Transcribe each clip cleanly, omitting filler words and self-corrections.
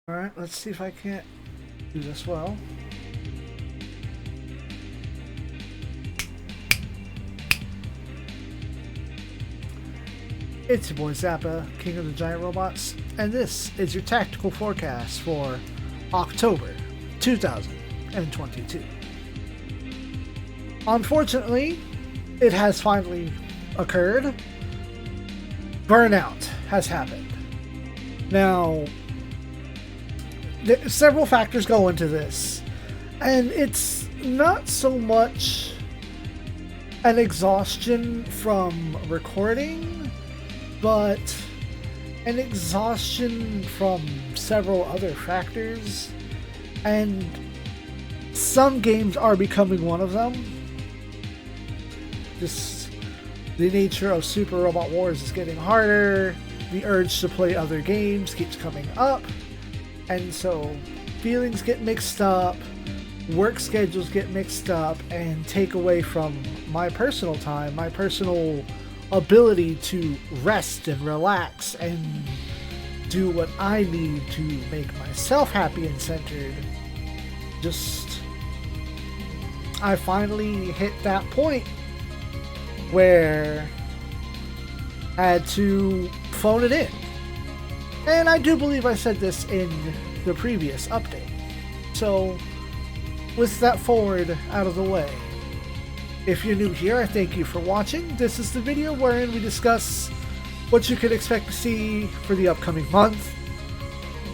Alright, let's see if I can't do this well. It's your boy Zappa, King of the Giant Robots, and this is your tactical forecast for October 2022. Unfortunately, it has finally occurred. Burnout has happened. Now, several factors go into this, and it's not so much an exhaustion from recording, but an exhaustion from several other factors, and some games are becoming one of them. Just the nature of Super Robot Wars is getting harder, the urge to play other games keeps coming up, and so feelings get mixed up, work schedules get mixed up, and take away from my personal time, my personal ability to rest and relax and do what I need to make myself happy and centered. I finally hit that point where I had to phone it in. And I do believe I said this in the previous update. So, with that forward out of the way, if you're new here, I thank you for watching. This is the video wherein we discuss what you can expect to see for the upcoming month,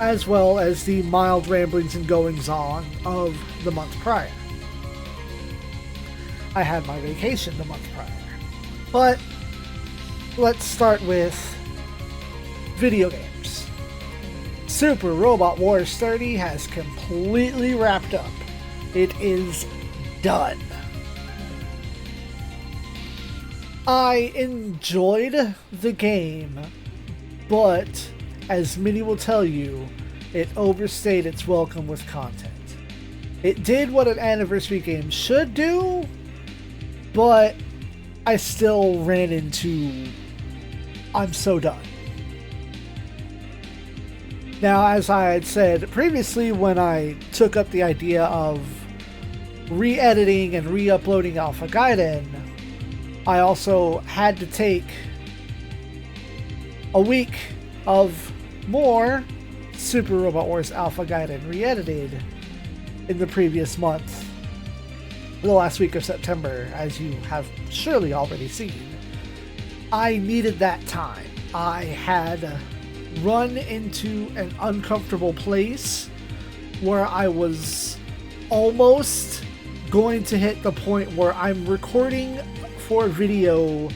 as well as the mild ramblings and goings-on of the month prior. I had my vacation the month prior. But let's start with video games. Super Robot Wars 30 has completely wrapped up. It is done. I enjoyed the game, but as many will tell you, it overstayed its welcome with content. It did what an anniversary game should do, but I still ran into, I'm so done. Now, as I had said previously, when I took up the idea of re-editing and re-uploading Alpha Gaiden, I also had to take a week of more Super Robot Wars Alpha Gaiden re-edited in the previous month, the last week of September, as you have surely already seen. I needed that time. I had run into an uncomfortable place where I was almost going to hit the point where I'm recording for video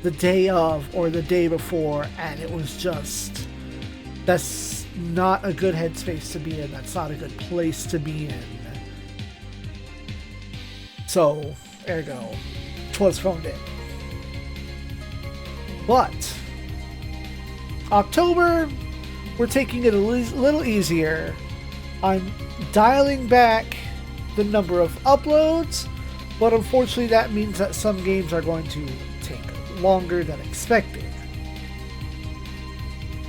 the day of or the day before, and it was just, that's not a good headspace to be in. That's not a good place to be in. So, ergo, 'twas phoned in. But October, we're taking it a little easier. I'm dialing back the number of uploads, but unfortunately that means that some games are going to take longer than expected.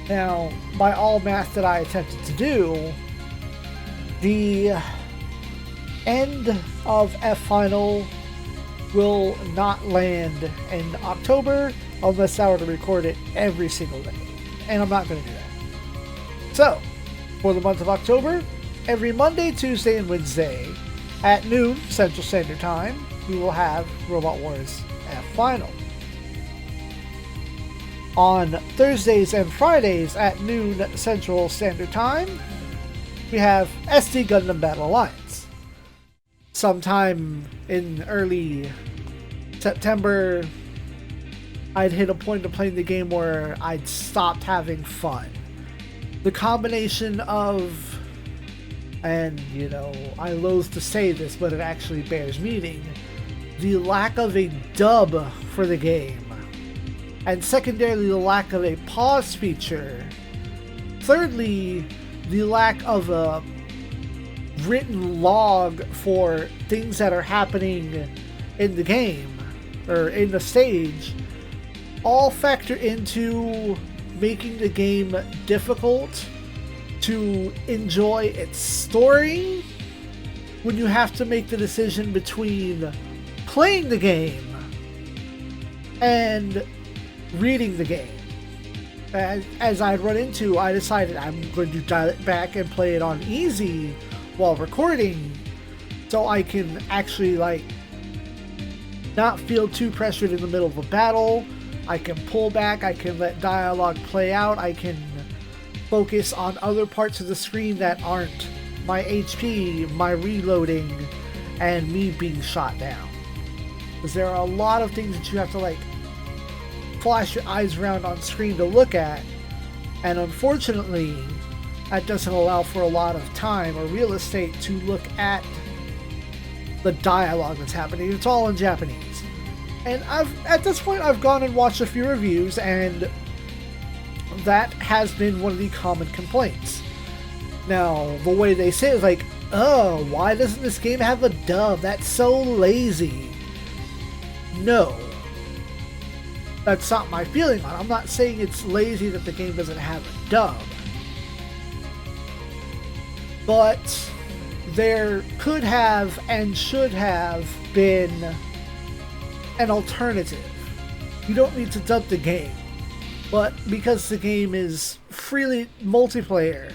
Now, by all math that I attempted to do, the end of F-Final will not land in October unless I were to record it every single day. And I'm not going to do that. So, for the month of October, every Monday, Tuesday, and Wednesday at noon Central Standard Time, we will have Robot Wars F-Final. On Thursdays and Fridays at noon Central Standard Time, we have SD Gundam Battle Alliance. Sometime in early September, I'd hit a point of playing the game where I'd stopped having fun. The combination of, and you know, I loathe to say this, but it actually bears meaning, the lack of a dub for the game, and secondarily the lack of a pause feature. Thirdly, the lack of a written log for things that are happening in the game, or in the stage, all factor into making the game difficult to enjoy its story when you have to make the decision between playing the game and reading the game. As I'd run into, I decided I'm going to dial it back and play it on easy while recording, so I can actually like not feel too pressured in the middle of a battle. I can pull back, I can let dialogue play out, I can focus on other parts of the screen that aren't my HP, my reloading, and me being shot down. Because there are a lot of things that you have to like flash your eyes around on screen to look at, and unfortunately that doesn't allow for a lot of time or real estate to look at the dialogue that's happening. It's all in Japanese. And at this point I've gone and watched a few reviews, and that has been one of the common complaints. Now, the way they say it is like, oh, why doesn't this game have a dub? That's so lazy. No. That's not my feeling on it. I'm not saying it's lazy that the game doesn't have a dub. But there could have and should have been an alternative. You don't need to dub the game. But because the game is freely multiplayer,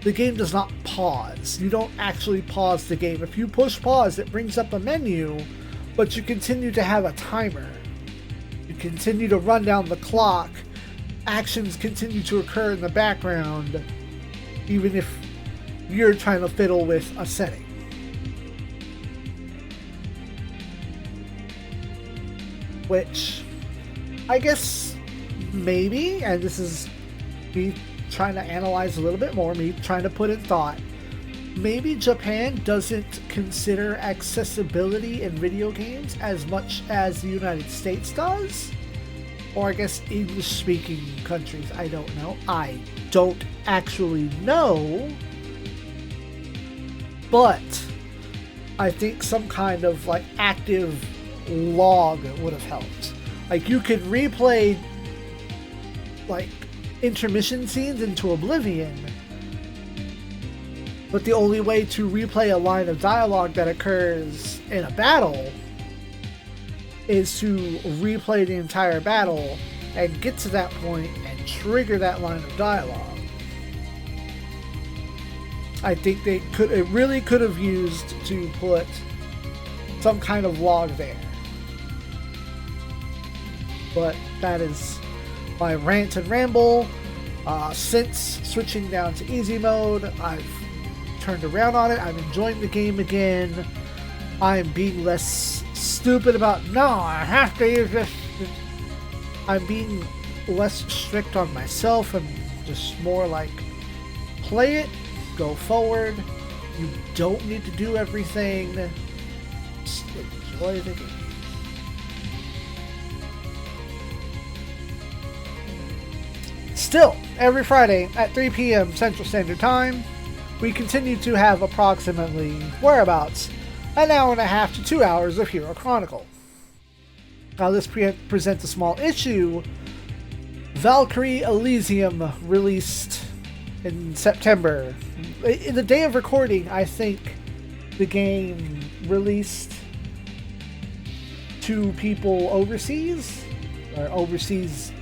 the game does not pause. You don't actually pause the game. If you push pause, it brings up a menu, but you continue to have a timer. You continue to run down the clock. Actions continue to occur in the background, even if you're trying to fiddle with a setting. Which, I guess, maybe, and this is me trying to analyze a little bit more, me trying to put in thought, maybe Japan doesn't consider accessibility in video games as much as the United States does? Or I guess English-speaking countries, I don't know. I don't actually know. But I think some kind of like active log would have helped. Like you could replay like intermission scenes into oblivion, but the only way to replay a line of dialogue that occurs in a battle is to replay the entire battle and get to that point and trigger that line of dialogue. I think it really could have used to put some kind of log there. But that is my rant and ramble. Since switching down to easy mode, I've turned around on it. I'm enjoying the game again. I'm being less stupid about, no, I have to use this. I'm being less strict on myself and just more like, play it, go forward. You don't need to do everything. Just enjoy the game. Still, every Friday at 3 p.m. Central Standard Time, we continue to have approximately, whereabouts, an hour and a half to 2 hours of Hero Chronicle. Now this presents a small issue. Valkyrie Elysium released in September. In the day of recording, I think the game released to people overseas, or overseas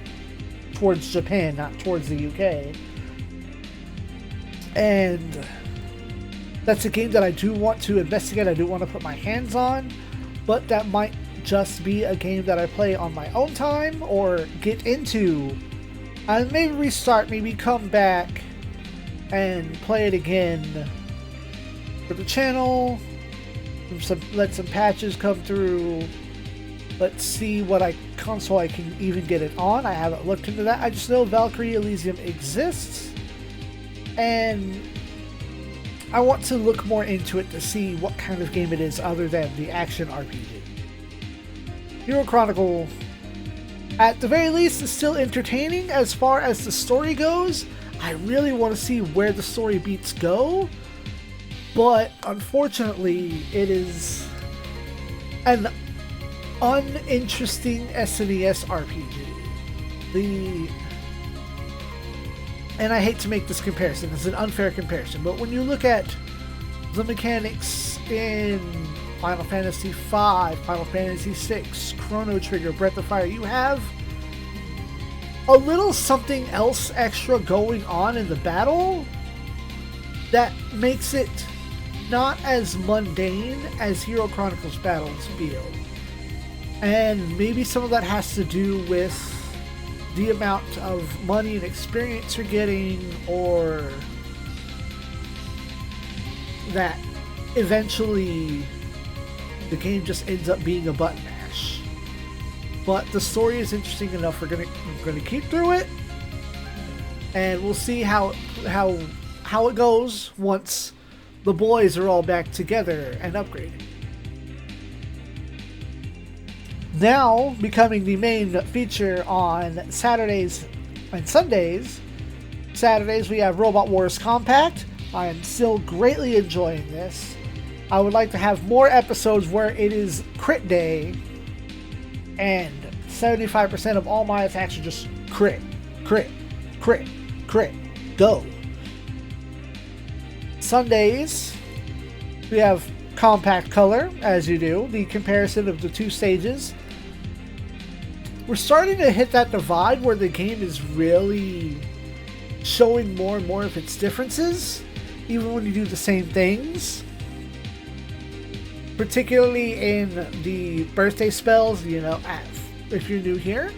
towards Japan, not towards the UK. And that's a game that I do want to investigate, I do want to put my hands on, but that might just be a game that I play on my own time or get into and maybe restart, maybe come back and play it again for the channel, let some patches come through. Let's see what console I can even get it on. I haven't looked into that. I just know Valkyrie Elysium exists, and I want to look more into it to see what kind of game it is other than the action RPG. Hero Chronicle, at the very least, is still entertaining as far as the story goes. I really want to see where the story beats go, but unfortunately, it is an uninteresting SNES RPG. and I hate to make this comparison, it's an unfair comparison, but when you look at the mechanics in Final Fantasy V, Final Fantasy VI, Chrono Trigger, Breath of Fire, you have a little something else extra going on in the battle that makes it not as mundane as Hero Chronicles battles feel. And maybe some of that has to do with the amount of money and experience you're getting, or that eventually the game just ends up being a button mash. But the story is interesting enough. We're gonna keep through it, and we'll see how it goes once the boys are all back together and upgraded. Now, becoming the main feature on Saturdays and Sundays. Saturdays we have Robot Wars Compact. I am still greatly enjoying this. I would like to have more episodes where it is crit day and 75% of all my attacks are just crit, crit, crit, crit, go. Sundays we have Compact Color, as you do, the comparison of the two stages. We're starting to hit that divide where the game is really showing more and more of its differences, even when you do the same things. Particularly in the birthday spells, you know, if you're new here,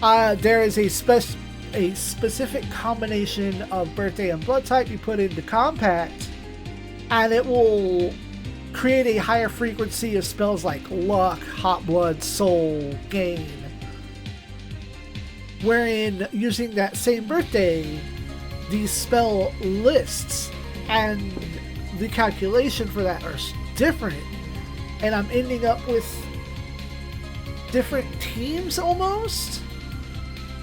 there is a specific combination of birthday and blood type you put into Compact, and it will create a higher frequency of spells like Luck, Hot Blood, Soul, Gain. Wherein, using that same birthday, the spell lists and the calculation for that are different. And I'm ending up with different teams almost.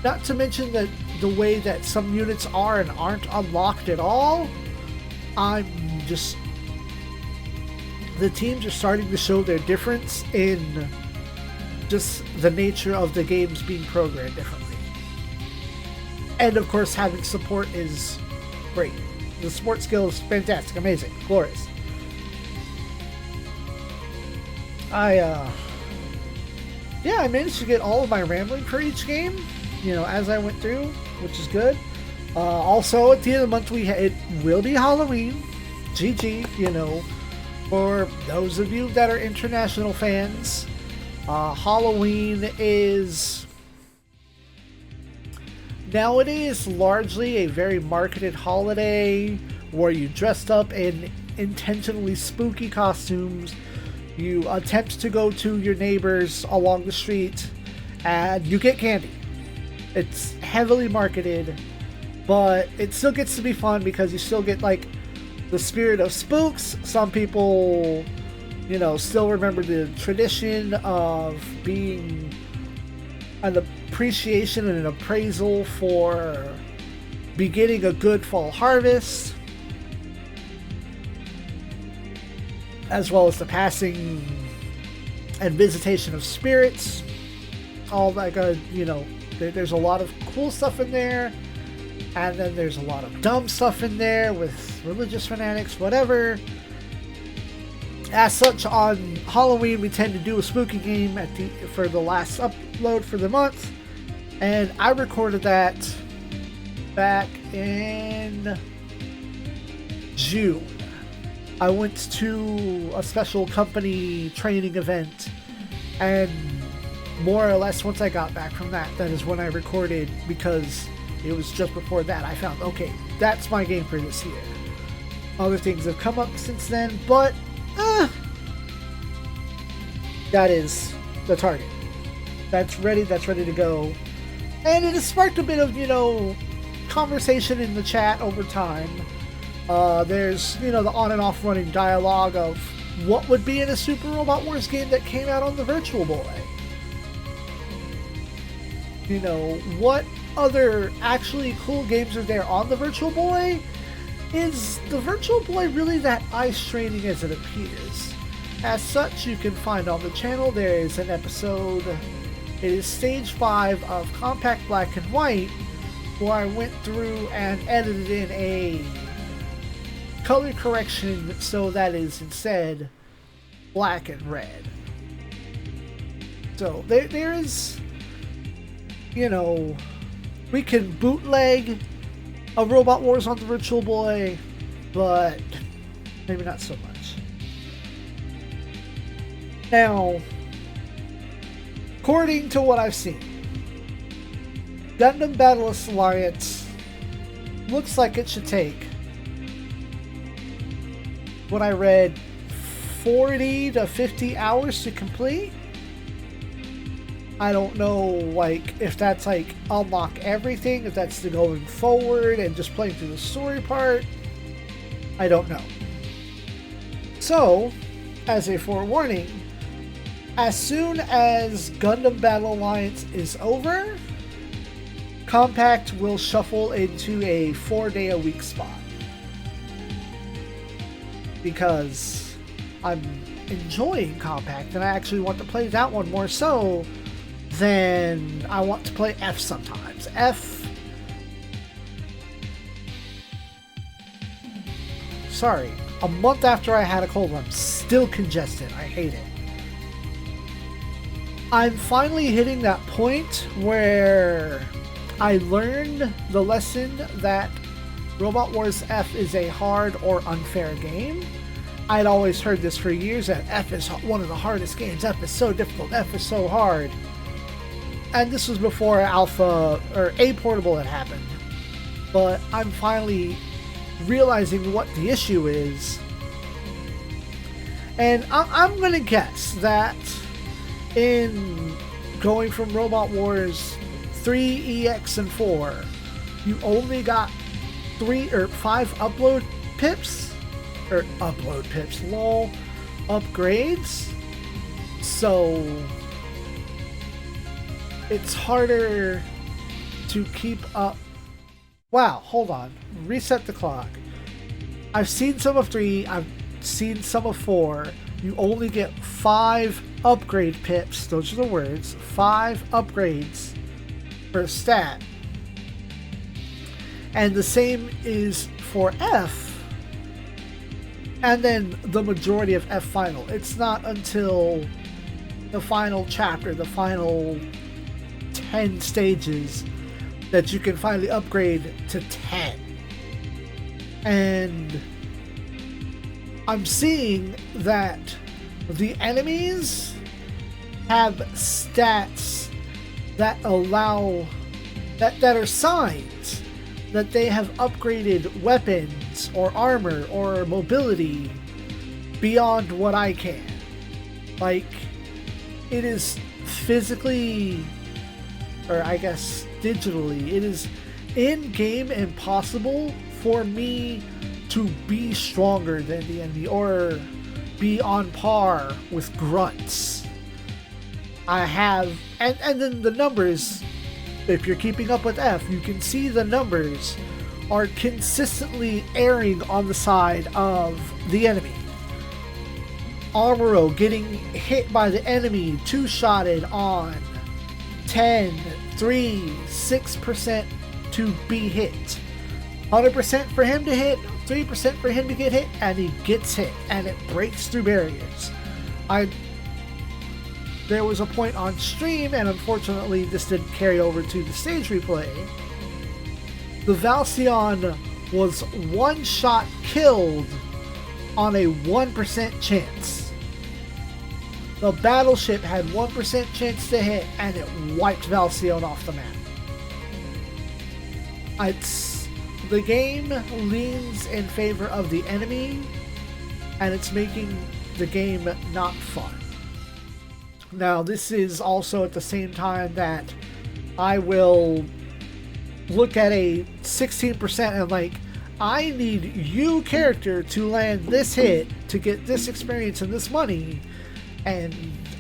Not to mention that the way that some units are and aren't unlocked at all. The teams are starting to show their difference in just the nature of the games being programmed differently. And of course, having support is great. The support skill is fantastic, amazing, glorious. I managed to get all of my rambling for each game, you know, as I went through, which is good. Also, at the end of the month, it will be Halloween. GG, you know. For those of you that are international fans, Halloween is nowadays largely a very marketed holiday where you dressed up in intentionally spooky costumes. You attempt to go to your neighbors along the street and you get candy. It's heavily marketed, but it still gets to be fun because you still get like the spirit of spooks. Some people, you know, still remember the tradition of being an appreciation and an appraisal for beginning a good fall harvest, as well as the passing and visitation of spirits. All that, you know, there's a lot of cool stuff in there. And then there's a lot of dumb stuff in there with religious fanatics, whatever. As such, on Halloween, we tend to do a spooky game for the last upload for the month. And I recorded that back in June. I went to a special company training event, and more or less once I got back from that is when I recorded, because it was just before that I found, okay, that's my game for this year. Other things have come up since then, but that is the target. That's ready to go. And it has sparked a bit of, you know, conversation in the chat over time. There's, you know, the on and off running dialogue of what would be in a Super Robot Wars game that came out on the Virtual Boy. You know, what other actually cool games are there on the Virtual Boy? Is the Virtual Boy really that eye-straining as it appears? As such, you can find on the channel there is an episode, it is Stage 5 of Compact Black and White, where I went through and edited in a color correction so that is instead black and red. So there is, you know, we can bootleg a Robot Wars on the Virtual Boy, but maybe not so much. Now, according to what I've seen, Gundam Battleless Alliance looks like it should take, what I read, 40 to 50 hours to complete. I don't know, like, if that's like unlock everything, if that's the going forward and just playing through the story part. I don't know. So, as a forewarning, as soon as Gundam Battle Alliance is over, Compact will shuffle into a 4-day-a-week spot. Because I'm enjoying Compact and I actually want to play that one more so than I want to play F sometimes. F... Sorry. A month after I had a cold, I'm still congested. I hate it. I'm finally hitting that point where I learned the lesson that Robot Wars F is a hard or unfair game. I'd always heard this for years, that F is one of the hardest games. F is so difficult. F is so hard. And this was before Alpha or A Portable had happened. But I'm finally realizing what the issue is. And I'm going to guess that in going from Robot Wars 3, EX, and 4, you only got 3 or 5 upload pips? Or upload pips, lol. Upgrades? So it's harder to keep up. Wow, hold on. Reset the clock. I've seen some of 3, I've seen some of 4. You only get 5 upgrade pips, those are the words, 5 upgrades per stat. And the same is for F. And then the majority of F Final. It's not until the final chapter, the final 10 stages, that you can finally upgrade to 10. And I'm seeing that the enemies have stats that allow, that are signs that they have upgraded weapons or armor or mobility beyond what I can. Like, it is physically, or I guess digitally, it is in-game impossible for me to be stronger than the enemy or be on par with grunts. I have, and then the numbers, if you're keeping up with F, you can see the numbers are consistently erring on the side of the enemy. Amuro getting hit by the enemy, two-shotted on 10, 3, 6% to be hit. 100% for him to hit, 3% for him to get hit, and he gets hit, and it breaks through barriers. There was a point on stream, and unfortunately this didn't carry over to the stage replay. The Valceon was one-shot killed on a 1% chance. The battleship had 1% chance to hit, and it wiped Valceon off the map. The game leans in favor of the enemy, and it's making the game not fun. Now, this is also at the same time that I will look at a 16% and like, I need you character to land this hit to get this experience and this money, and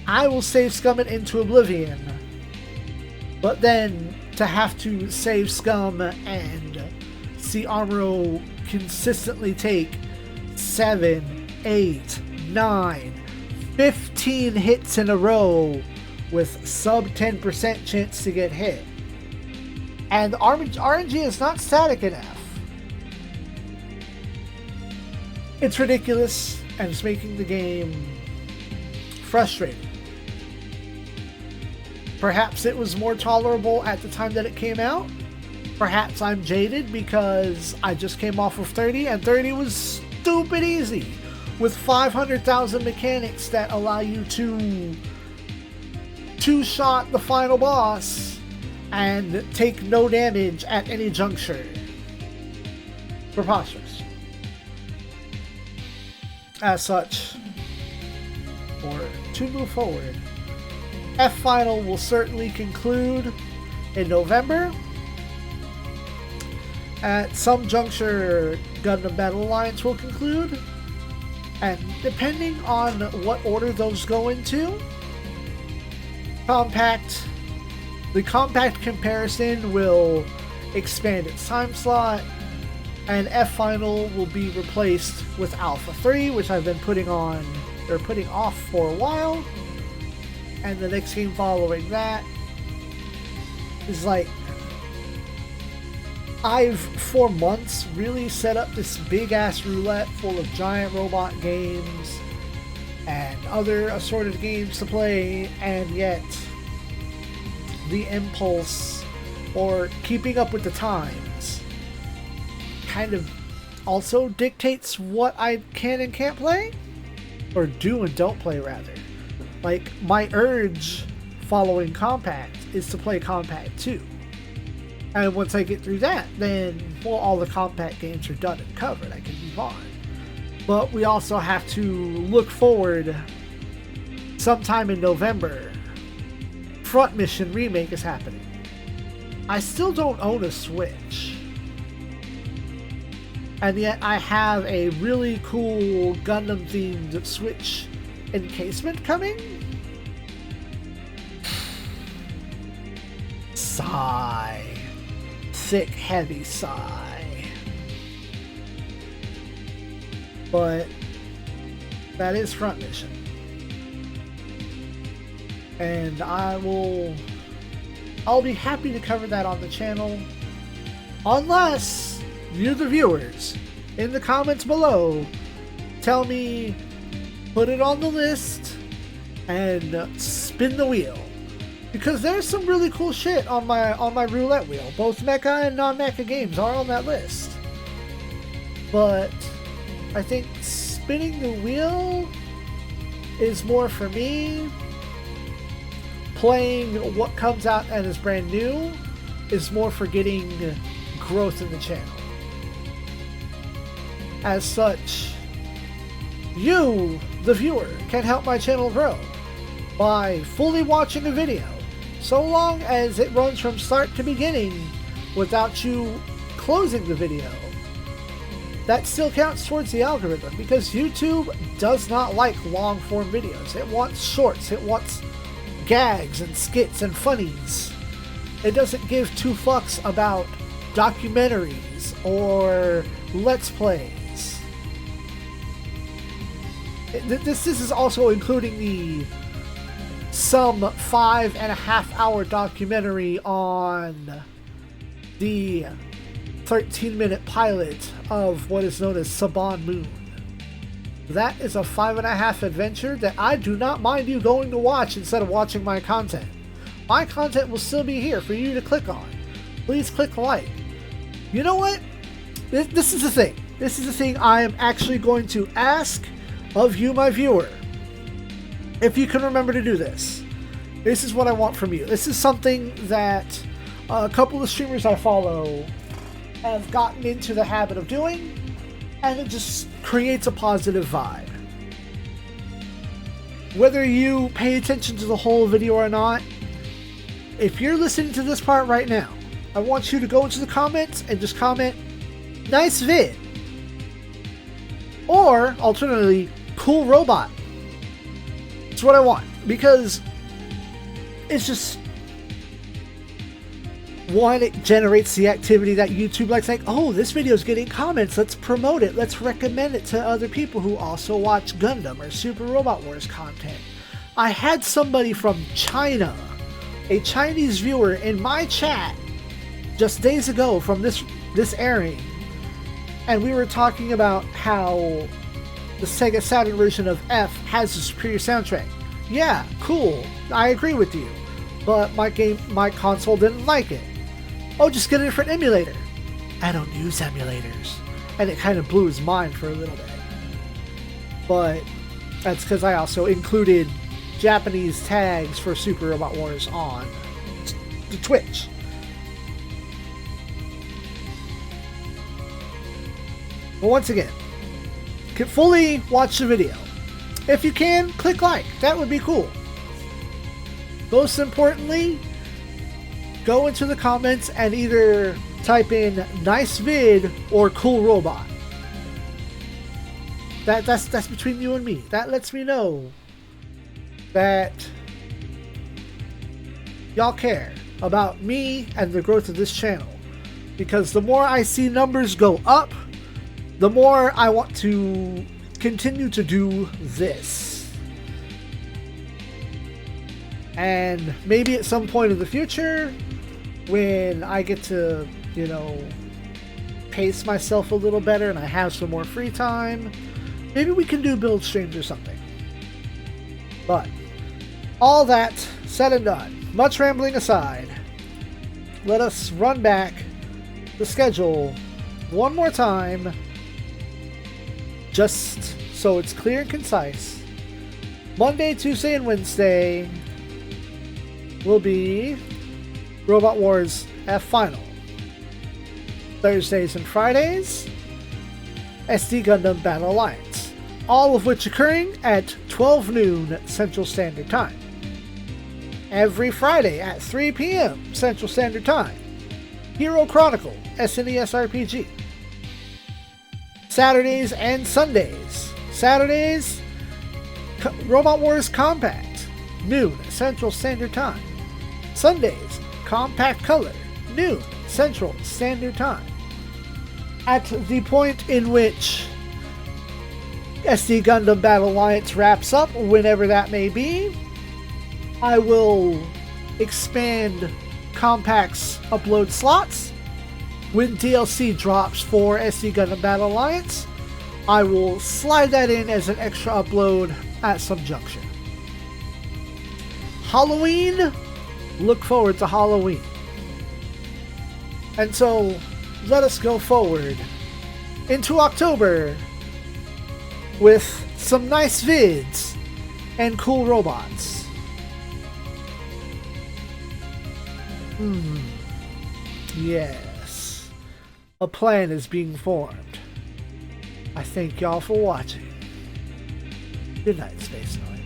I will save Scum it into oblivion. But then to have to save Scum and see Amuro consistently take 7, 8, 9, 15 hits in a row with sub 10% chance to get hit. And the RNG is not static enough. It's ridiculous, and it's making the game frustrating. Perhaps it was more tolerable at the time that it came out. Perhaps I'm jaded because I just came off of 30, and 30 was stupid easy, with 500,000 mechanics that allow you to two-shot the final boss and take no damage at any juncture. Preposterous. As such, or to move forward, F Final will certainly conclude in November. At some juncture, Gundam Battle Alliance will conclude, and depending on what order those go into, the compact comparison will expand its time slot, and F Final will be replaced with Alpha 3, which I've been putting off for a while. And the next game following that is like, I've for months really set up this big ass roulette full of giant robot games and other assorted games to play, and yet the impulse or keeping up with the times kind of also dictates what I can and can't play, or do and don't play rather. Like, my urge following Compact is to play Compact 2. And once I get through that, then, well, all the Compact games are done and covered. I can move on. But we also have to look forward. Sometime in November, Front Mission Remake is happening. I still don't own a Switch. And yet I have a really cool Gundam-themed Switch encasement coming. Sigh. Thick, heavy sigh. But that is Front Mission. And I'll be happy to cover that on the channel, unless you, the viewers, in the comments below, tell me, put it on the list and spin the wheel, because there's some really cool shit on my roulette wheel. Both mecha and non-mecha games are on that list, but I think spinning the wheel is more for me. Playing what comes out and is brand new is more for getting growth in the channel. As such, you, the viewer, can help my channel grow by fully watching a video, so long as it runs from start to beginning without you closing the video. That still counts towards the algorithm, because YouTube does not like long form videos. It wants shorts, it wants gags and skits and funnies. It doesn't give two fucks about documentaries or let's plays. This is also including the some 5.5 hour documentary on the 13-minute pilot of what is known as Saban Moon. That is a 5.5 adventure that I do not mind you going to watch instead of watching my content. My content will still be here for you to click on. Please click like. You know what? This is the thing. This is the thing I am actually going to ask of you, my viewer. If you can remember to do this. This is what I want from you. This is something that a couple of streamers I follow have gotten into the habit of doing, and it just creates a positive vibe. Whether you pay attention to the whole video or not, if you're listening to this part right now, I want you to go into the comments and just comment, "Nice vid." Or, alternatively, "Cool robot." It's what I want, because it's just, one, it generates the activity that YouTube likes, like, oh, this video is getting comments, let's promote it, let's recommend it to other people who also watch Gundam or Super Robot Wars content. I had somebody from China, a Chinese viewer, in my chat just days ago from this airing, and we were talking about how the Sega Saturn version of F has a superior soundtrack. Yeah, cool. I agree with you. But my console didn't like it. Oh, just get a different emulator. I don't use emulators. And it kind of blew his mind for a little bit. But that's because I also included Japanese tags for Super Robot Wars on the Twitch. But once again, can fully watch the video. If you can, click like. That would be cool. Most importantly, go into the comments and either type in nice vid or cool robot. That's between you and me. That lets me know that y'all care about me and the growth of this channel. Because the more I see numbers go up, the more I want to continue to do this. And maybe at some point in the future, when I get to, you know, pace myself a little better and I have some more free time, maybe we can do build streams or something. But all that said and done, much rambling aside, let us run back the schedule one more time, just so it's clear and concise. Monday, Tuesday, and Wednesday will be Robot Wars F Final. Thursdays and Fridays, SD Gundam Battle Alliance, all of which occurring at 12 noon Central Standard Time. Every Friday at 3 p.m. Central Standard Time, Hero Chronicle SNES RPG. Saturdays and Sundays. Saturdays, Robot Wars Compact, noon Central Standard Time. Sundays, Compact Color, noon Central Standard Time. At the point in which SD Gundam Battle Alliance wraps up, whenever that may be, I will expand Compact's upload slots. When DLC drops for SD Gundam Battle Alliance, I will slide that in as an extra upload at some junction. Halloween, look forward to Halloween. And so, let us go forward into October with some nice vids and cool robots. Yes. A plan is being formed. I thank y'all for watching. Good night, Space Noise.